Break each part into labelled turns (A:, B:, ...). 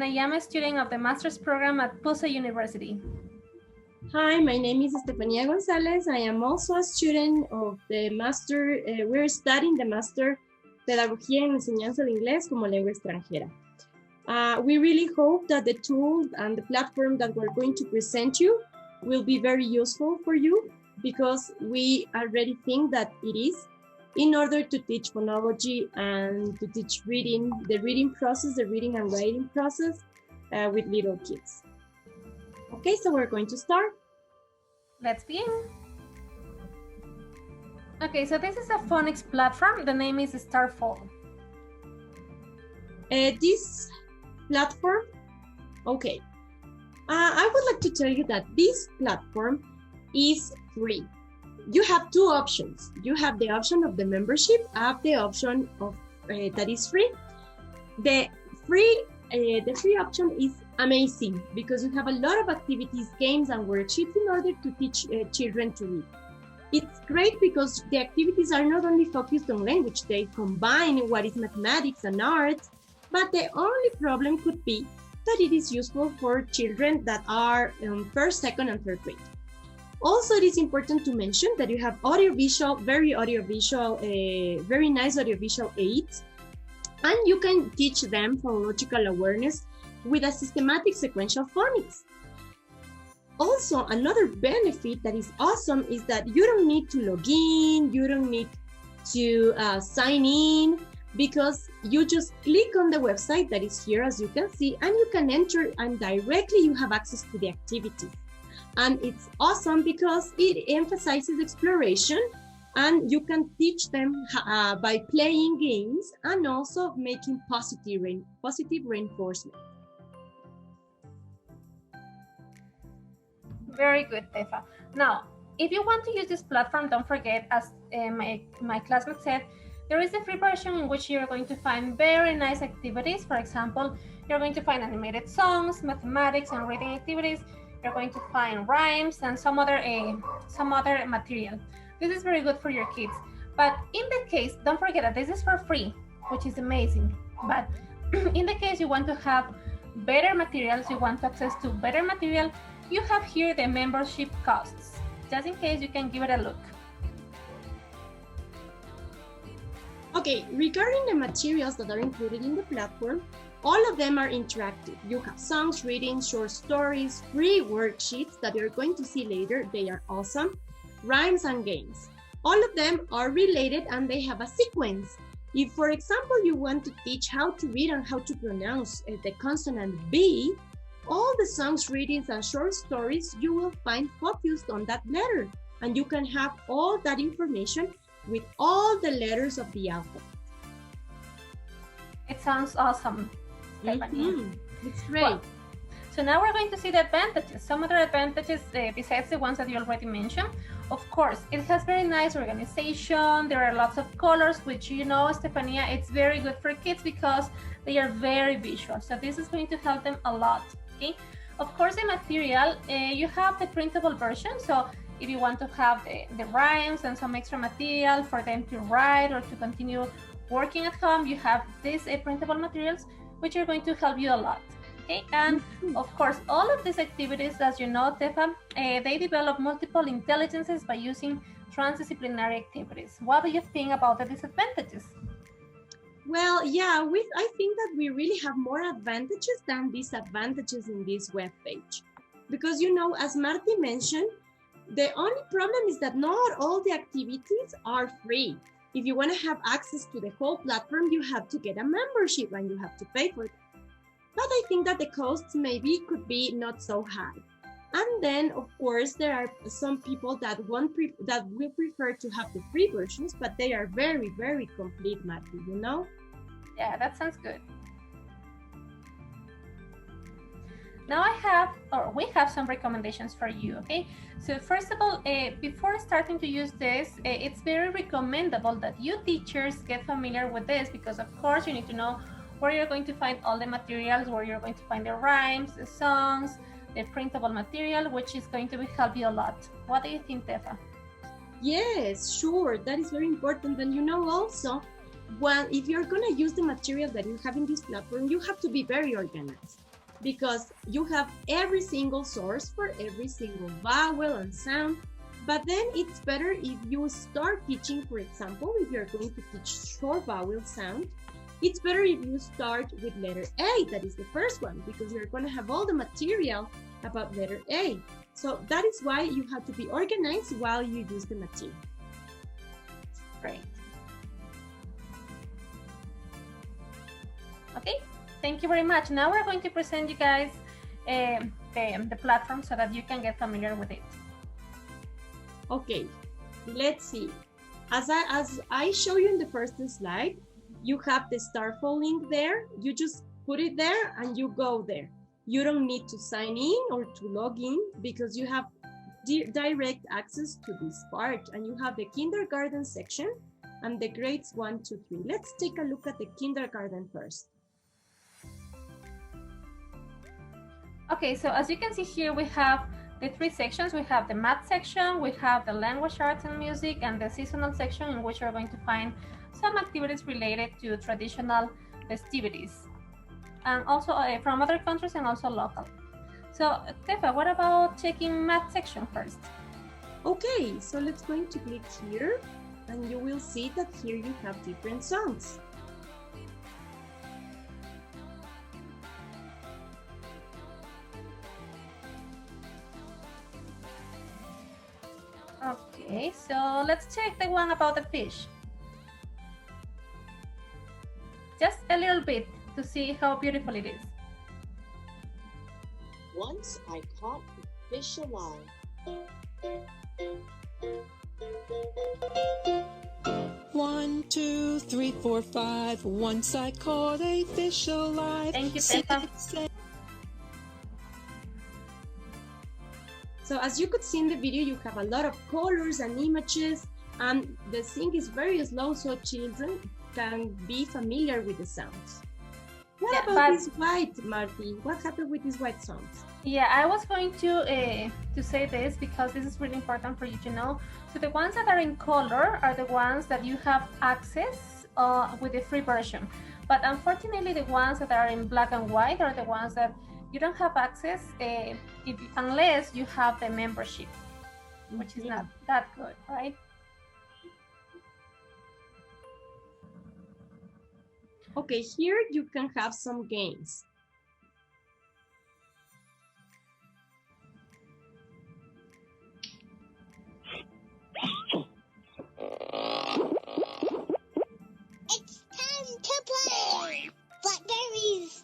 A: I am a student of the master's program at pc University.
B: Hi, my name is Estefania Gonzales. I am also a student of the master, we're studying the master Pedagogía en Enseñanza de Inglés como Lengua Extranjera. We really hope that the tool and the platform that we're going to present you will be very useful for you, because we already think that it is, in order to teach phonology and to teach reading, the reading process, the reading and writing process with little kids. Okay, so we're going to start.
A: Let's begin. Okay, so this is a phonics platform. The name is Starfall.
B: This platform, okay. I would like to tell you that this platform is free. You have two options. You have the option of the membership, have the option of that is free. The free option is amazing because you have a lot of activities, games, and worksheets in order to teach children to read. It's great because the activities are not only focused on language, they combine what is mathematics and art, but the only problem could be that it is useful for children that are in first, second, and third grade. Also, it is important to mention that you have very nice audiovisual aids, and you can teach them phonological awareness with a systematic sequential phonics. Also, another benefit that is awesome is that you don't need to log in, you don't need to sign in, because you just click on the website that is here, as you can see, and you can enter, and directly you have access to the activities. And it's awesome because it emphasizes exploration, and you can teach them by playing games and also making positive reinforcement.
A: Very good, Tefa. Now, if you want to use this platform, don't forget, as my classmate said, there is a free version in which you're going to find very nice activities. For example, you're going to find animated songs, mathematics, and reading activities. You're going to find rhymes and some other material. This is very good for your kids. But in the case, don't forget that this is for free, which is amazing. But in the case you want to have better materials, you want access to better material, you have here the membership costs. Just in case, you can give it a look.
B: Okay, regarding the materials that are included in the platform, all of them are interactive. You have songs, reading, short stories, free worksheets that you're going to see later. They are awesome. Rhymes and games. All of them are related and they have a sequence. If, for example, you want to teach how to read and how to pronounce the consonant B, all the songs, readings, and short stories you will find focused on that letter. And you can have all that information with all the letters of the alphabet.
A: It sounds awesome.
B: It's great.
A: Well, so now we're going to see the advantages. Some other advantages besides the ones that you already mentioned. Of course, it has very nice organization. There are lots of colors, which, you know, Estefania, it's very good for kids because they are very visual. So this is going to help them a lot. Okay. Of course, the material, you have the printable version. So if you want to have the rhymes and some extra material for them to write or to continue working at home, you have these printable materials, which are going to help you a lot. Okay, and of course, all of these activities, as you know, Tefa, they develop multiple intelligences by using transdisciplinary activities. What do you think about the disadvantages?
B: Well, yeah, I think that we really have more advantages than disadvantages in this web page. Because, you know, as Marty mentioned, the only problem is that not all the activities are free. If you want to have access to the whole platform, you have to get a membership and you have to pay for it. But I think that the costs maybe could be not so high. And then, of course, there are some people that will prefer to have the free versions, but they are very, very complete, Marty, you know?
A: Yeah, that sounds good. Now we have some recommendations for you, okay? So first of all, before starting to use this, it's very recommendable that you teachers get familiar with this, because of course you need to know where you're going to find all the materials, where you're going to find the rhymes, the songs, the printable material, which is going to help you a lot. What do you think, Tefa?
B: Yes, sure, that is very important. And you know, also, if you're going to use the material that you have in this platform, you have to be very organized. because you have every single source for every single vowel and sound. But then it's better if you start teaching, for example, if you're going to teach short vowel sound, it's better if you start with letter A, that is the first one, because you're going to have all the material about letter A. So that is why you have to be organized while you use the material.
A: Great. Okay, thank you very much. Now we're going to present you guys the platform so that you can get familiar with it.
B: Okay, let's see. As I show you in the first slide, you have the Starfall link there. You just put it there and you go there. You don't need to sign in or to log in because you have direct access to this part, and you have the kindergarten section and the grades 1 to 3. Let's take a look at the kindergarten first.
A: Okay, so as you can see here, we have the 3 sections. We have the math section, we have the language arts and music, and the seasonal section, in which you're going to find some activities related to traditional festivities, and also from other countries and also local. So, Tefa, what about checking math section first?
B: Okay, so let's going to click here, and you will see that here you have different songs.
A: Okay, so let's check the one about the fish. Just a little bit to see how beautiful it is.
C: Once I caught a fish alive.
D: 1, 2, 3, 4, 5. Once I caught a fish alive.
A: Thank you, Tefa.
B: So as you could see in the video, you have a lot of colors and images, and the thing is very slow so children can be familiar with the sounds. What about this white, Marty? What happened with these white sounds?
A: Yeah, I was going to say this because this is really important for you to know. So the ones that are in color are the ones that you have access with the free version. But unfortunately, the ones that are in black and white are the ones that you don't have access unless you have the membership, which is not that good, right?
B: Okay, here you can have some games.
E: It's time to play Blackberries.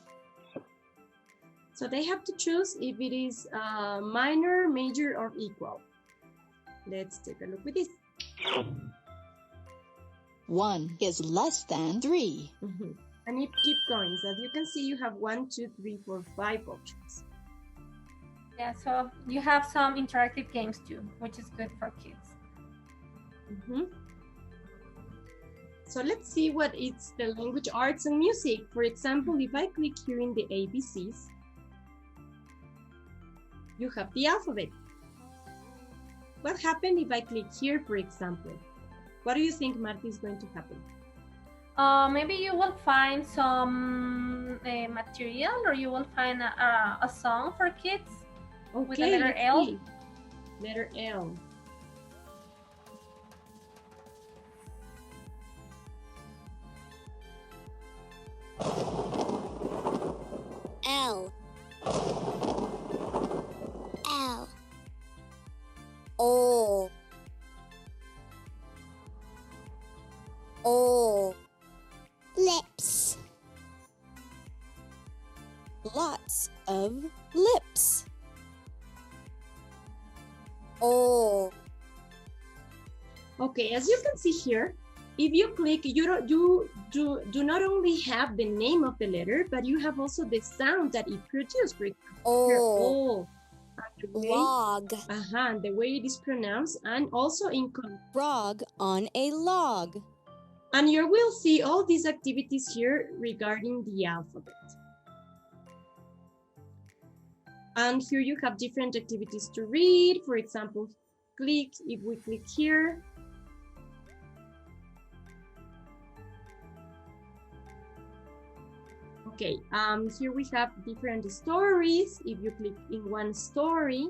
B: So they have to choose if it is minor, major, or equal. Let's take a look at this.
D: 1 is less than 3.
B: And it keeps going. So as you can see, you have 1, 2, 3, 4, 5 options.
A: Yeah, so you have some interactive games too, which is good for kids.
B: So let's see what is the language arts and music. For example, if I click here in the ABCs, you have the alphabet. What happened if I click here, for example? What do you think, Marty, is going to happen?
A: Maybe you will find some material, or you will find a song for kids with the letter L.
B: See. Letter L.
E: L. L. O. O. Lips.
D: Lots of lips.
E: O.
B: Okay, as you can see here, if you click, you do not only have the name of the letter, but you have also the sound that it produced.
E: O.
B: Log.
E: Log.
B: The way it is pronounced, and also in
D: Frog on a log.
B: and you will see all these activities here regarding the alphabet. And here you have different activities to read. For example, if we click here, Okay, here we have different stories. If you click in one story,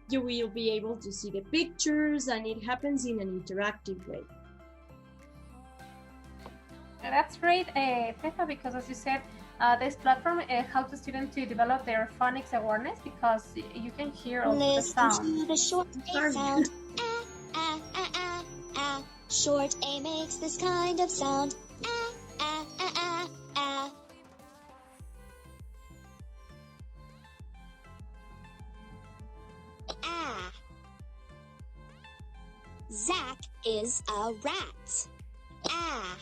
B: you will be able to see the pictures, and it happens in an interactive way.
A: That's great, Pepa, because as you said, this platform helps the student to develop their phonics awareness, because you can hear also the
E: Listen
A: sound.
E: to the short A sound. Ah, ah, ah, ah, ah. Short A makes this kind of sound. Ah, ah, ah, ah, ah. Ah. Zach is a rat. Ah.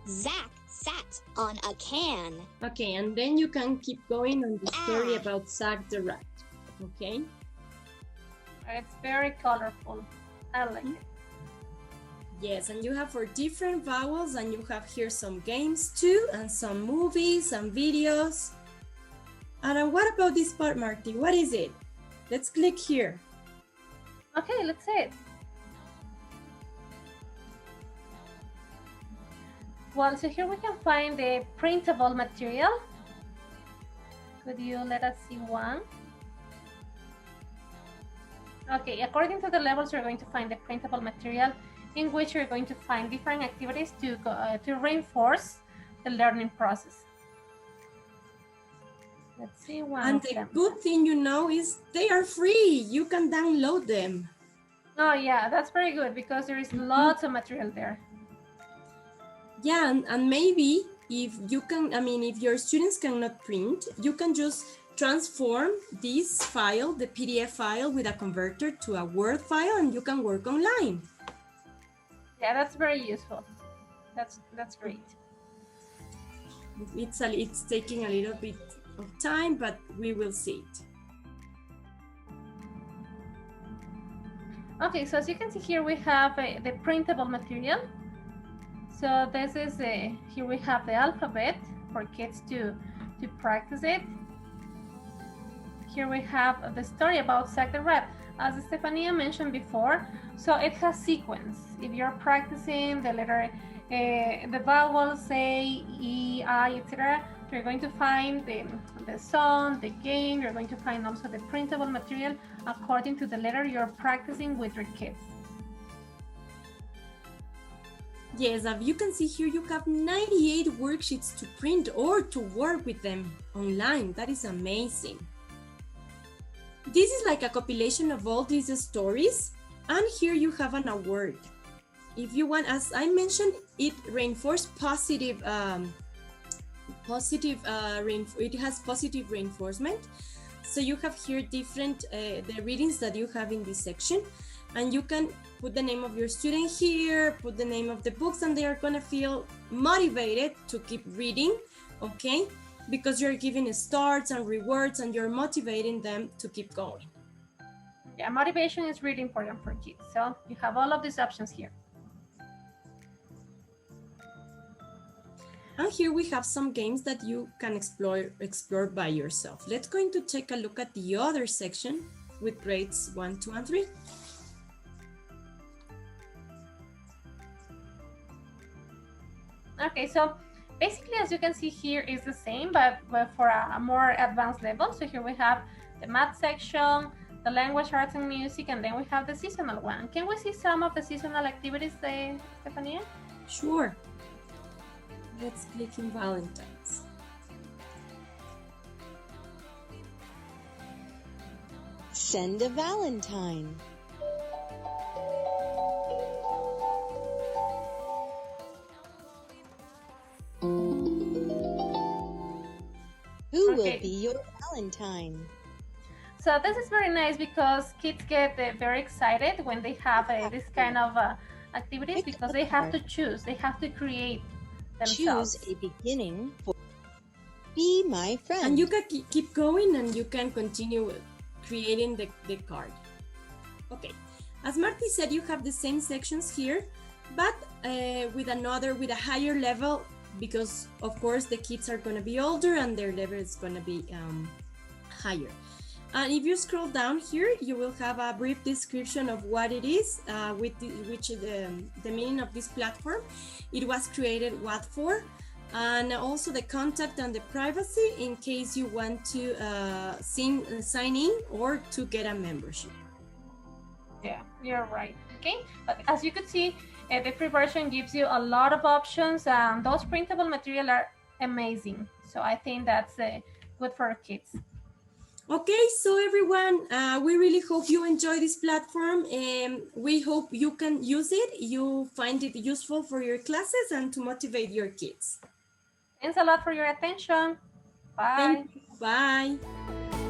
E: Zach sat on a can.
B: Okay, and then you can keep going on the story
E: Ah.
B: about Zach the rat. Okay.
A: It's very colorful. I like it.
B: Yes, and you have for different vowels, and you have here some games too, and some movies and videos. And what about this part, Marty? What is it? Let's click here.
A: Okay, let's see it. Well, so here we can find the printable material. Could you let us see one? Okay, according to the levels, you're going to find the printable material, in which you're going to find different activities to reinforce the learning process. Let's see one.
B: And the good thing, you know, is they are free. You can download them.
A: Oh yeah, that's very good, because there is lots of material there.
B: Yeah, and maybe if you can, I mean, if your students cannot print, you can just transform this file, the PDF file, with a converter to a Word file, and you can work online.
A: Yeah, that's very useful. That's great.
B: It's taking a little bit of time, but we will see it.
A: Okay, so as you can see here, we have the printable material. So this is here we have the alphabet for kids to practice it. Here we have the story about Zach the rat, as Estefania mentioned before. So it has sequence. If you're practicing the letter, the vowels A, E, I, etc., you're going to find the song, the game. You're going to find also the printable material according to the letter you're practicing with your kids.
B: Yes, as you can see here, you have 98 worksheets to print or to work with them online. That is amazing. This is like a compilation of all these stories, and here you have an award. If you want, as I mentioned, it reinforces positive, it has positive reinforcement. So you have here different, the readings that you have in this section, and you can put the name of your student here, put the name of the books, and they are gonna feel motivated to keep reading, okay? Because you're giving starts and rewards, and you're motivating them to keep going.
A: Yeah, motivation is really important for kids. So you have all of these options here.
B: And here we have some games that you can explore by yourself. Let's going to take a look at the other section with grades 1, 2, and 3.
A: Okay, so basically, as you can see here, is the same, but for a more advanced level. So here we have the math section, the language, arts, and music, and then we have the seasonal one. Can we see some of the seasonal activities, Estefania?
B: Sure. Let's click in Valentine's.
D: Send a Valentine. Who will be your Valentine?
A: So this is very nice, because kids get very excited when they have this kind of activities, because they have to choose, they have to create themselves.
D: Choose a beginning for Be My Friend.
B: And you can keep going, and you can continue creating the card. Okay, as Marty said, you have the same sections here, but with a higher level, because of course the kids are going to be older and their level is going to be higher. And if you scroll down here, you will have a brief description of what it is, which is the meaning of this platform. It was created what for, and also the contact and the privacy in case you want to sign in or to get a membership.
A: Yeah, you're right. Okay, but as you could see, the free version gives you a lot of options, and those printable material are amazing. So I think that's good for kids.
B: Okay, so everyone, we really hope you enjoy this platform, and we hope you can use it, you find it useful for your classes and to motivate your kids.
A: Thanks a lot for your attention. Bye.
B: Thank you. Bye.